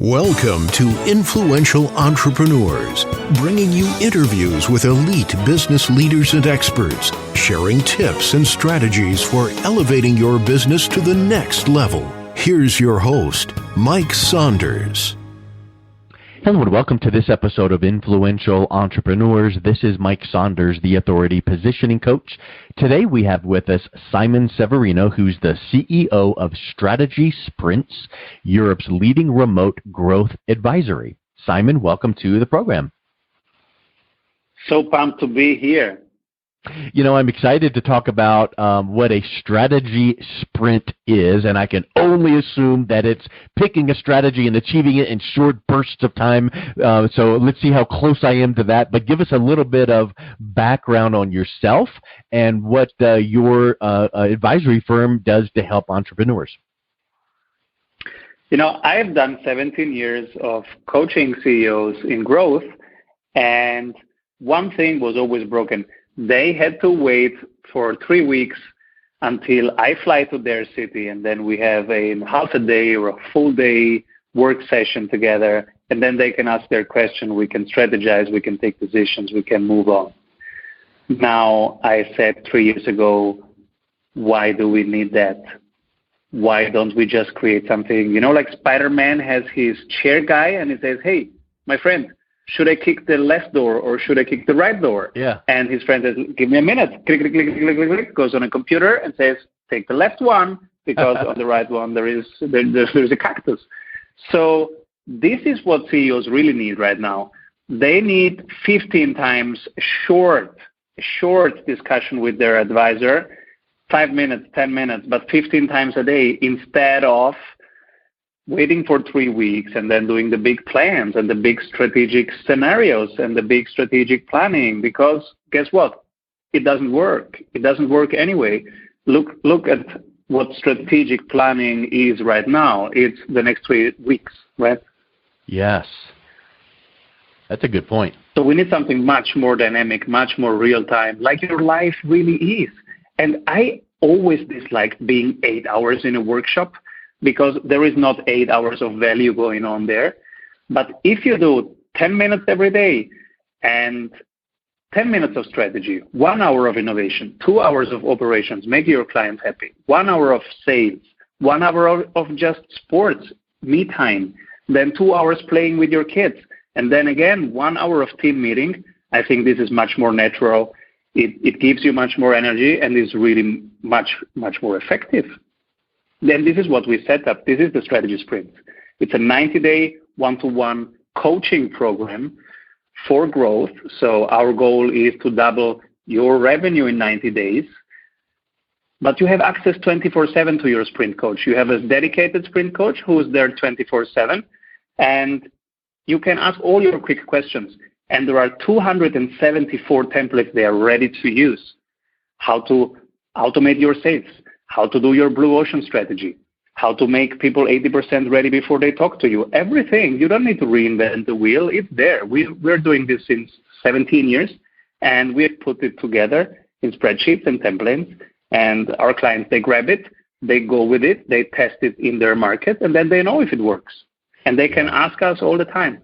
Welcome to Influential Entrepreneurs, bringing you interviews with elite business leaders and experts, sharing tips and strategies for elevating your business to the next level. Here's your host, Mike Saunders. Hello and welcome to this episode of Influential Entrepreneurs. This is Mike Saunders, the Authority Positioning Coach. Today we have with us Simon Severino, who's the CEO of Strategy Sprints, Europe's leading remote growth advisory. Simon, welcome to the program. So pumped to be here. You know, I'm excited to talk about what a strategy sprint is, and I can only assume that it's picking a strategy and achieving it in short bursts of time. So let's see how close I am to that. But give us a little bit of background on yourself and what your advisory firm does to help entrepreneurs. You know, I've done 17 years of coaching CEOs in growth, and one thing was always broken. They had to wait for 3 weeks until I fly to their city, and then we have a half a day or a full day work session together, and then they can ask their question, we can strategize, we can take decisions, we can move on. Now, I said 3 years ago, why do we need that? Why don't we just create something, you know, like Spider-Man has his chair guy, and he says, hey, my friend, should I kick the left door or should I kick the right door? Yeah. And his friend says, give me a minute. Click, click, click, click, click, click, click. Goes on a computer and says, take the left one because on the right one there's a cactus. So this is what CEOs really need right now. They need 15 times short discussion with their advisor, 5 minutes, 10 minutes, but 15 times a day instead of waiting for 3 weeks and then doing the big plans and the big strategic scenarios and the big strategic planning, because guess what? It doesn't work. It doesn't work anyway. Look at what strategic planning is right now. It's the next 3 weeks, right? Yes. That's a good point. So we need something much more dynamic, much more real time, like your life really is. And I always disliked being 8 hours in a workshop, because there is not 8 hours of value going on there. But if you do 10 minutes every day and 10 minutes of strategy, 1 hour of innovation, 2 hours of operations, make your clients happy, 1 hour of sales, 1 hour of just sports, me time, then 2 hours playing with your kids, and then again, 1 hour of team meeting, I think this is much more natural. It gives you much more energy and is really much, much more effective. Then this is what we set up. This is the Strategy Sprint. It's a 90-day one-to-one coaching program for growth. So our goal is to double your revenue in 90 days. But you have access 24/7 to your sprint coach. You have a dedicated sprint coach who is there 24/7. And you can ask all your quick questions. And there are 274 templates they are ready to use. How to automate your sales, how to do your blue ocean strategy, how to make people 80% ready before they talk to you. Everything. You don't need to reinvent the wheel. It's there. We're doing this since 17 years, and we've put it together in spreadsheets and templates, and our clients, they grab it, they go with it, they test it in their market, and then they know if it works. And they can ask us all the time.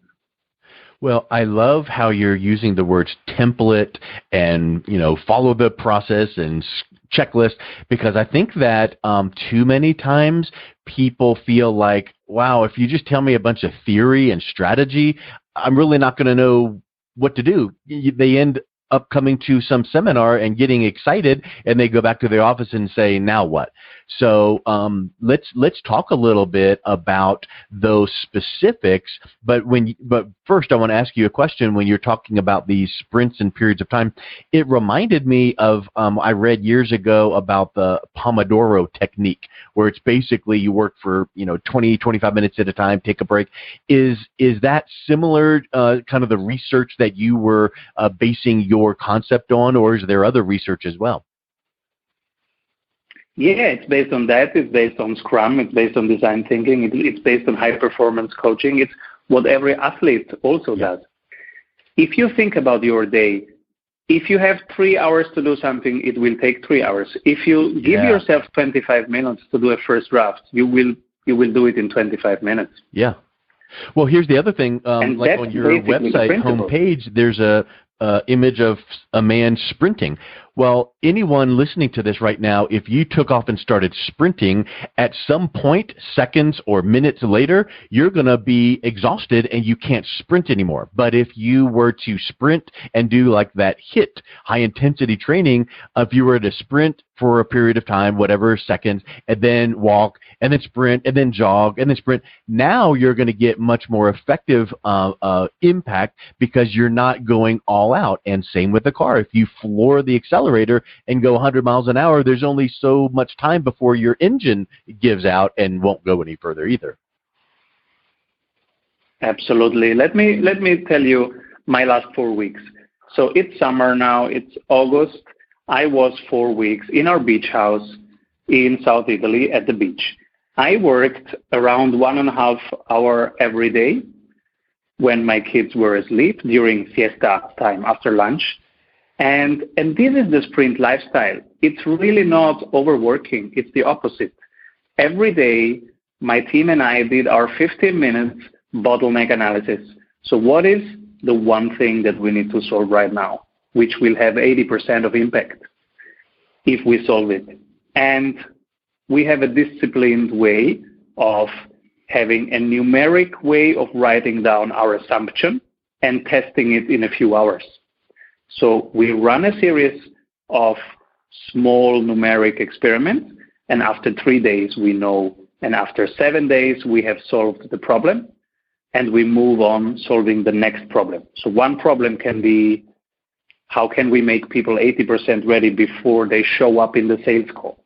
Well, I love how you're using the words template and, you know, follow the process and checklist, because I think that too many times people feel like, wow, if you just tell me a bunch of theory and strategy, I'm really not going to know what to do. They end up coming to some seminar and getting excited, and they go back to their office and say, now what? So let's talk a little bit about those specifics. But first, I want to ask you a question. When you're talking about these sprints and periods of time, it reminded me of I read years ago about the Pomodoro technique, where it's basically you work for 20, 25 minutes at a time, take a break. Is that similar kind of the research that you were basing your concept on, or is there other research as well? Yeah, it's based on that. It's based on Scrum. It's based on design thinking. It's based on high-performance coaching. It's what every athlete also does. If you think about your day, if you have 3 hours to do something, it will take 3 hours. If you give yourself 25 minutes to do a first draft, you will do it in 25 minutes. Yeah. Well, here's the other thing. And Like that's on your basically the website principle. homepage, there's a image of a man sprinting. Well, anyone listening to this right now, if you took off and started sprinting, at some point, seconds or minutes later, you're going to be exhausted and you can't sprint anymore. But if you were to sprint and do like that HIIT, high intensity training, if you were to sprint for a period of time, whatever seconds, and then walk, and then sprint, and then jog, and then sprint, now you're going to get much more effective impact because you're not going all out. And same with the car. If you floor the accelerator and go 100 miles an hour, there's only so much time before your engine gives out and won't go any further either. Absolutely. Let me tell you my last 4 weeks. So it's summer now. It's August. I was 4 weeks in our beach house in South Italy at the beach. I worked around 1.5 hours every day when my kids were asleep during siesta time after lunch. And this is the sprint lifestyle. It's really not overworking. It's the opposite. Every day, my team and I did our 15 minutes bottleneck analysis. So what is the one thing that we need to solve right now, which will have 80% of impact if we solve it? And we have a disciplined way of having a numeric way of writing down our assumption and testing it in a few hours. So we run a series of small numeric experiments, and after 3 days we know, and after 7 days we have solved the problem, and we move on solving the next problem. So one problem can be, how can we make people 80% ready before they show up in the sales call?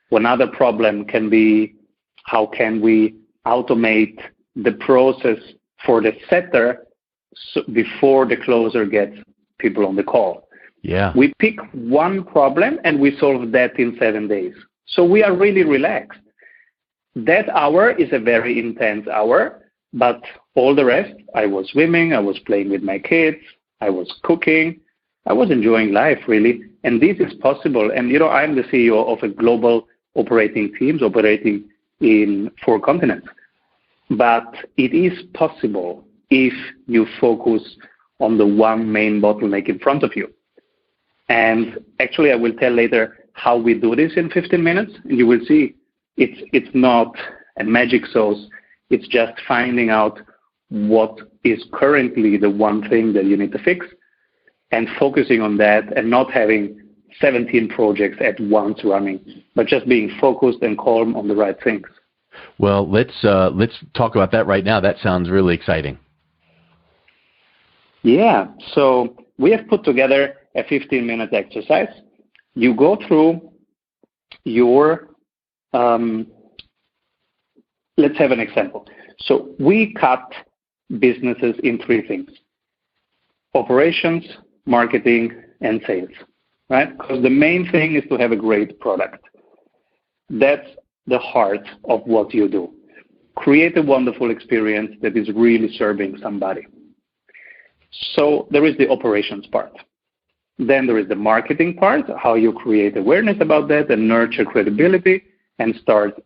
Another problem can be, how can we automate the process for the setter before the closer gets people on the call? Yeah. We pick one problem and we solve that in 7 days. So we are really relaxed. That hour is a very intense hour, but all the rest, I was swimming, I was playing with my kids, I was cooking, I was enjoying life really. And this is possible. And I'm the CEO of a global operating teams operating in 4 continents. But it is possible if you focus on the one main bottleneck in front of you. And actually, I will tell later how we do this in 15 minutes, and you will see it's not a magic sauce. It's just finding out what is currently the one thing that you need to fix and focusing on that and not having 17 projects at once running, but just being focused and calm on the right things. Well, let's talk about that right now. That sounds really exciting. Yeah, so we have put together a 15-minute exercise. You go through your, let's have an example. So we cut businesses in 3 things: operations, marketing, and sales, right? Because the main thing is to have a great product. That's the heart of what you do. Create a wonderful experience that is really serving somebody. So there is the operations part. Then there is the marketing part, how you create awareness about that and nurture credibility and start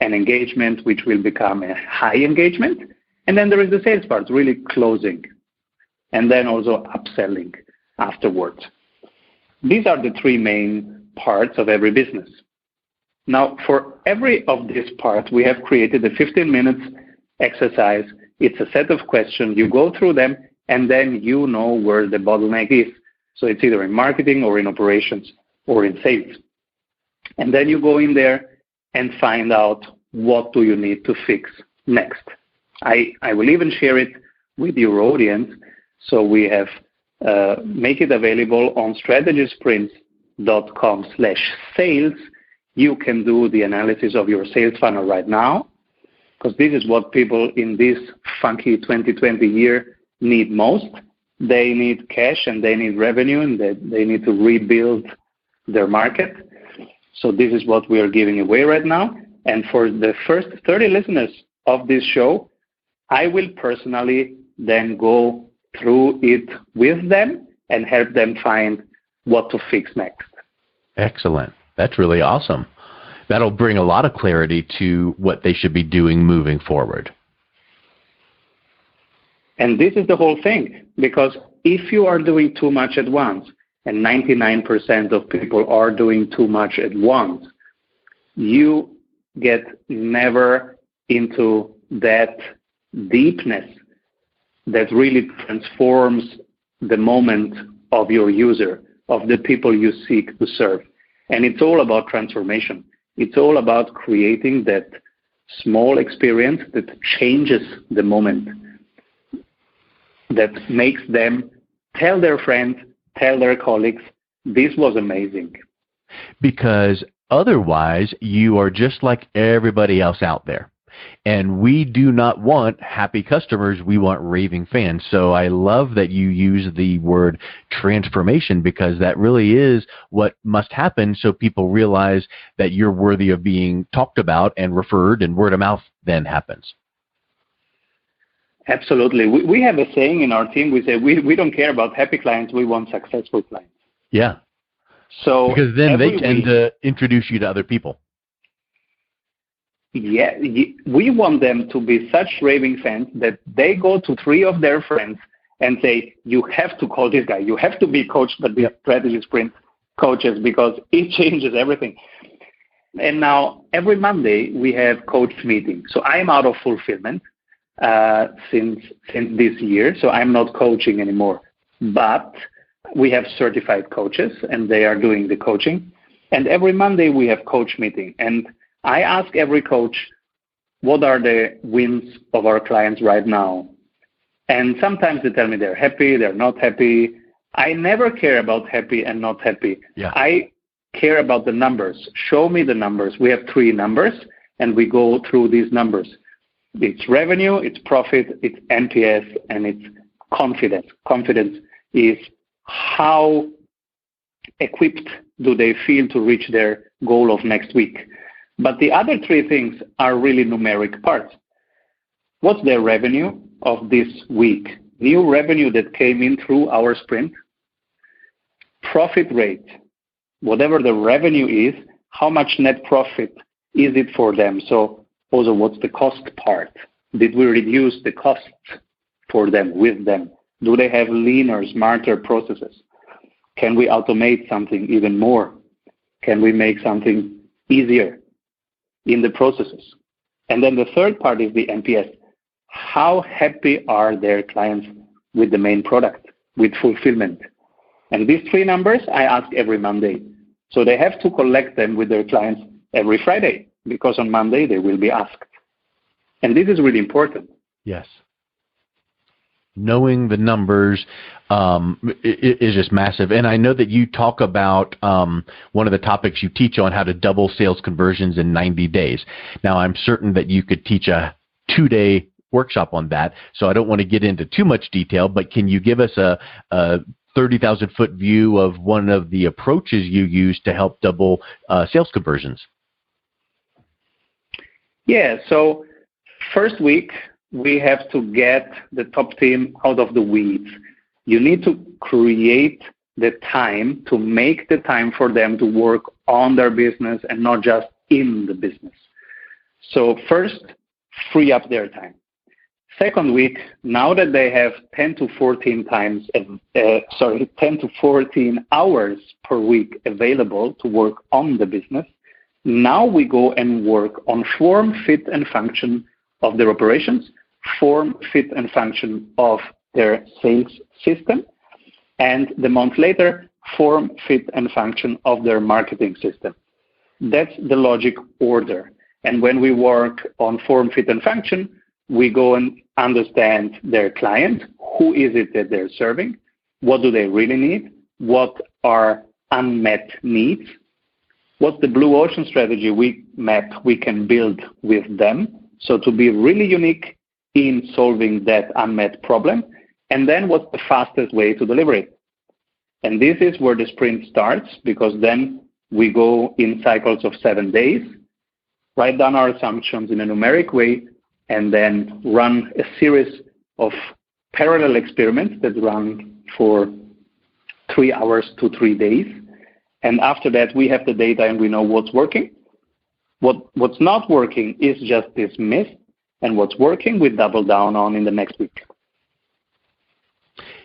an engagement which will become a high engagement. And then there is the sales part, really closing. And then also upselling afterwards. These are the 3 main parts of every business. Now, for every of these parts, we have created a 15 minutes exercise. It's a set of questions. You go through them, and then you know where the bottleneck is. So it's either in marketing or in operations or in sales. And then you go in there and find out what do you need to fix next. I will even share it with your audience. So we have make it available on strategysprints.com/sales. You can do the analysis of your sales funnel right now, because this is what people in this funky 2020 year need most. They need cash and they need revenue, and they need to rebuild their market. So this is what we are giving away right now. And for the first 30 listeners of this show, I will personally then go through it with them and help them find what to fix next. Excellent. That's really awesome. That'll bring a lot of clarity to what they should be doing moving forward. And this is the whole thing, because if you are doing too much at once, and 99% of people are doing too much at once, you get never into that deepness that really transforms the moment of your user, of the people you seek to serve. And it's all about transformation. It's all about creating that small experience that changes the moment, that makes them tell their friends, tell their colleagues, this was amazing. Because otherwise, you are just like everybody else out there. And we do not want happy customers. We want raving fans. So I love that you use the word transformation, because that really is what must happen, so people realize that you're worthy of being talked about and referred, and word of mouth then happens. Absolutely. We have a saying in our team. We say we don't care about happy clients. We want successful clients. Yeah. So because then they tend to introduce you to other people. Yeah, we want them to be such raving fans that they go to 3 of their friends and say, you have to call this guy. You have to be coached by the strategy sprint coaches, because it changes everything. And now every Monday we have coach meetings. So I'm out of fulfillment since this year. So I'm not coaching anymore. But we have certified coaches, and they are doing the coaching. And every Monday we have coach meeting. And I ask every coach, what are the wins of our clients right now? And sometimes they tell me they're happy, they're not happy. I never care about happy and not happy. Yeah. I care about the numbers. Show me the numbers. We have 3 numbers, and we go through these numbers. It's revenue, it's profit, it's NPS, and it's confidence. Confidence is how equipped do they feel to reach their goal of next week. But the other 3 things are really numeric parts. What's their revenue of this week? New revenue that came in through our sprint. Profit rate. Whatever the revenue is, how much net profit is it for them? So also, what's the cost part? Did we reduce the costs for them, with them? Do they have leaner, smarter processes? Can we automate something even more? Can we make something easier in the processes? And then the third part is the NPS. How happy are their clients with the main product, with fulfillment? And these 3 numbers I ask every Monday. So they have to collect them with their clients every Friday, because on Monday they will be asked. And this is really important. Yes. Knowing the numbers is just massive. And I know that you talk about one of the topics you teach on, how to double sales conversions in 90 days. Now, I'm certain that you could teach a 2-day workshop on that, so I don't want to get into too much detail, but can you give us a 30,000-foot view of one of the approaches you use to help double sales conversions? Yeah, so first week, we have to get the top team out of the weeds. You need to create the time, to make the time for them to work on their business and not just in the business. So first, free up their time. Second week, now that they have 10 to 14 hours per week available to work on the business, now we go and work on form, fit, and function of their operations, form, fit, and function of their sales system, and the month later, form, fit, and function of their marketing system. That's the logic order. And when we work on form, fit, and function, we go and understand their client. Who is it that they're serving? What do they really need? What are unmet needs? What's the blue ocean strategy we can build with them? So to be really unique in solving that unmet problem. And then what's the fastest way to deliver it? And this is where the sprint starts, because then we go in cycles of 7 days, write down our assumptions in a numeric way, and then run a series of parallel experiments that run for 3 hours to 3 days. And after that, we have the data and we know what's working. What's not working is just dismissed, and what's working, we double down on in the next week.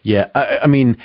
Yeah, I mean,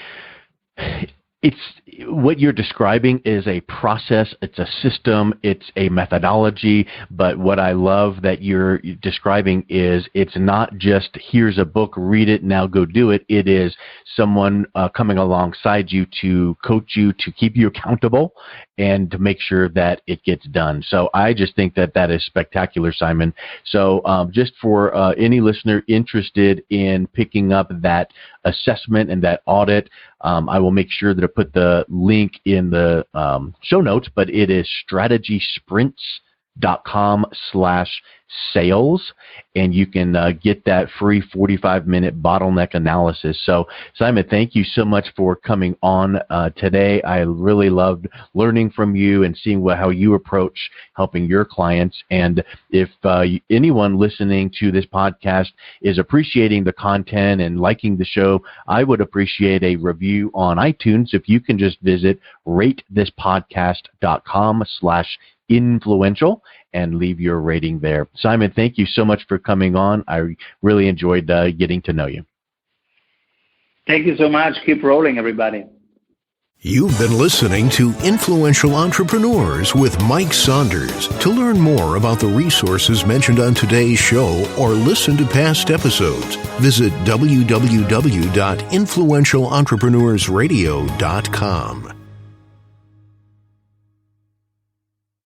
it's what you're describing is a process, it's a system, it's a methodology, but what I love that you're describing is it's not just here's a book, read it, now go do it. It is someone coming alongside you to coach you, to keep you accountable, and to make sure that it gets done. So I just think that that is spectacular, Simon. So just for any listener interested in picking up that assessment and that audit, I will make sure that I put the link in the show notes, but it is strategysprints.com/sales, and you can get that free 45-minute bottleneck analysis. So, Simon, thank you so much for coming on today. I really loved learning from you and seeing how you approach helping your clients. And if anyone listening to this podcast is appreciating the content and liking the show, I would appreciate a review on iTunes. If you can just visit ratethispodcast.com/influential and leave your rating there. Simon, thank you so much for coming on. I really enjoyed getting to know you. Thank you so much. Keep rolling, everybody. You've been listening to Influential Entrepreneurs with Mike Saunders. To learn more about the resources mentioned on today's show or listen to past episodes, visit www.influentialentrepreneursradio.com.